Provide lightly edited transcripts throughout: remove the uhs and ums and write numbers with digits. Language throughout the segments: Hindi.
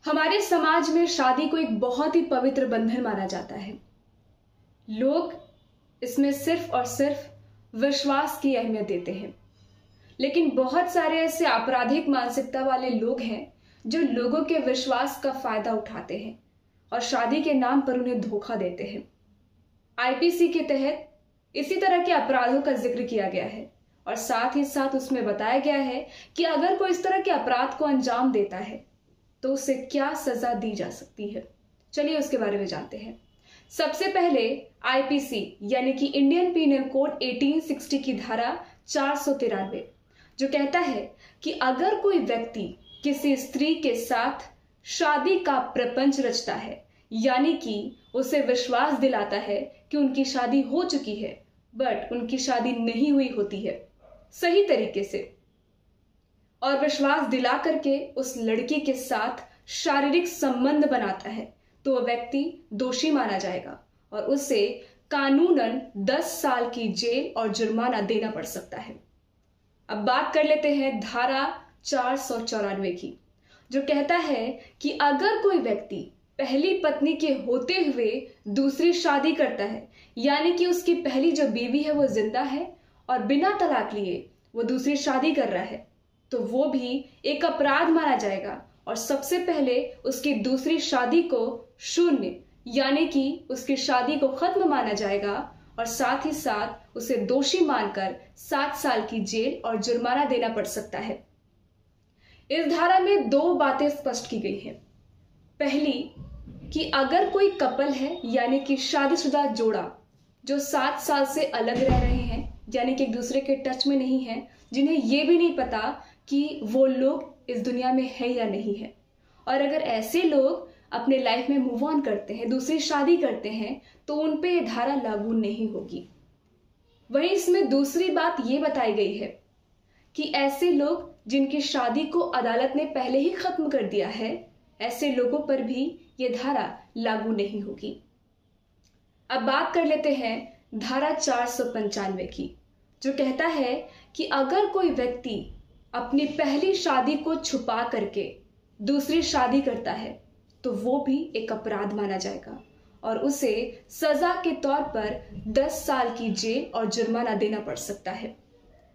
हमारे समाज में शादी को एक बहुत ही पवित्र बंधन माना जाता है। लोग इसमें सिर्फ और सिर्फ विश्वास की अहमियत देते हैं, लेकिन बहुत सारे ऐसे आपराधिक मानसिकता वाले लोग हैं जो लोगों के विश्वास का फायदा उठाते हैं और शादी के नाम पर उन्हें धोखा देते हैं। आईपीसी के तहत इसी तरह के अपराधों का जिक्र किया गया है और साथ ही साथ उसमें बताया गया है कि अगर कोई इस तरह के अपराध को अंजाम देता है तो उसे क्या सजा दी जा सकती है। चलिए उसके बारे में जानते हैं। सबसे पहले आईपीसी यानी कि इंडियन पीनल कोड 1860 की धारा 493 जो कहता है कि अगर कोई व्यक्ति किसी स्त्री के साथ शादी का प्रपंच रचता है, यानी कि उसे विश्वास दिलाता है कि उनकी शादी हो चुकी है बट उनकी शादी नहीं हुई होती है सही तरीके से, और विश्वास दिला करके उस लड़की के साथ शारीरिक संबंध बनाता है, तो वह व्यक्ति दोषी माना जाएगा और उसे कानूनन 10 साल की जेल और जुर्माना देना पड़ सकता है। अब बात कर लेते हैं धारा 494 की, जो कहता है कि अगर कोई व्यक्ति पहली पत्नी के होते हुए दूसरी शादी करता है, यानी कि उसकी पहली जो बीवी है वो जिंदा है और बिना तलाक लिए वो दूसरी शादी कर रहा है, तो वो भी एक अपराध माना जाएगा और सबसे पहले उसकी दूसरी शादी को शून्य यानी कि उसकी शादी को खत्म माना जाएगा और साथ ही साथ उसे दोषी मानकर 7 साल की जेल और जुर्माना देना पड़ सकता है। इस धारा में 2 बातें स्पष्ट की गई हैं। पहली कि अगर कोई कपल है यानी कि शादीशुदा जोड़ा जो 7 साल से अलग रह रहे हैं, यानी कि एक दूसरे के टच में नहीं है, जिन्हें ये भी नहीं पता कि वो लोग इस दुनिया में है या नहीं है, और अगर ऐसे लोग अपने लाइफ में मूव ऑन करते हैं, दूसरी शादी करते हैं, तो उन पे ये धारा लागू नहीं होगी। वहीं इसमें दूसरी बात ये बताई गई है कि ऐसे लोग जिनकी शादी को अदालत ने पहले ही खत्म कर दिया है, ऐसे लोगों पर भी ये धारा लागू नहीं होगी। अब बात कर लेते हैं धारा 495 की, जो कहता है कि अगर कोई व्यक्ति अपनी पहली शादी को छुपा करके दूसरी शादी करता है तो वो भी एक अपराध माना जाएगा और उसे सजा के तौर पर 10 साल की जेल और जुर्माना देना पड़ सकता है।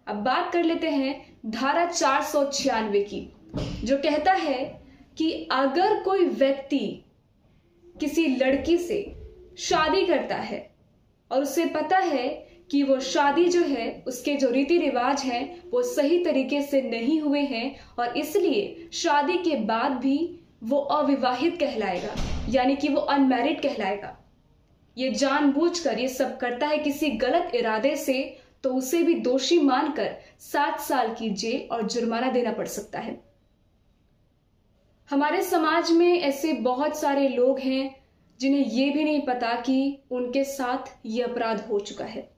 अब बात कर लेते हैं धारा 496 की, जो कहता है कि अगर कोई व्यक्ति किसी लड़की से शादी करता है और उसे पता है कि वो शादी जो है उसके जो रीति रिवाज हैं वो सही तरीके से नहीं हुए हैं और इसलिए शादी के बाद भी वो अविवाहित कहलाएगा, यानी कि वो अनमैरिड कहलाएगा, ये जानबूझकर ये सब करता है किसी गलत इरादे से, तो उसे भी दोषी मानकर 7 साल की जेल और जुर्माना देना पड़ सकता है। हमारे समाज में ऐसे बहुत सारे लोग हैं जिन्हें ये भी नहीं पता कि उनके साथ ये अपराध हो चुका है।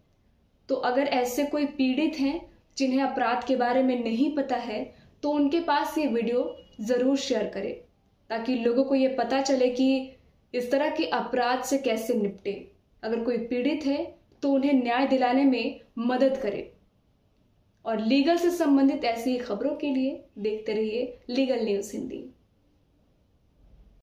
तो अगर ऐसे कोई पीड़ित हैं जिन्हें अपराध के बारे में नहीं पता है, तो उनके पास ये वीडियो ज़रूर शेयर करें ताकि लोगों को ये पता चले कि इस तरह के अपराध से कैसे निपटे। अगर कोई पीड़ित है तो उन्हें न्याय दिलाने में मदद करें। और लीगल से संबंधित ऐसी खबरों के लिए देखते रहिए लीगल न्यूज़ हिंदी।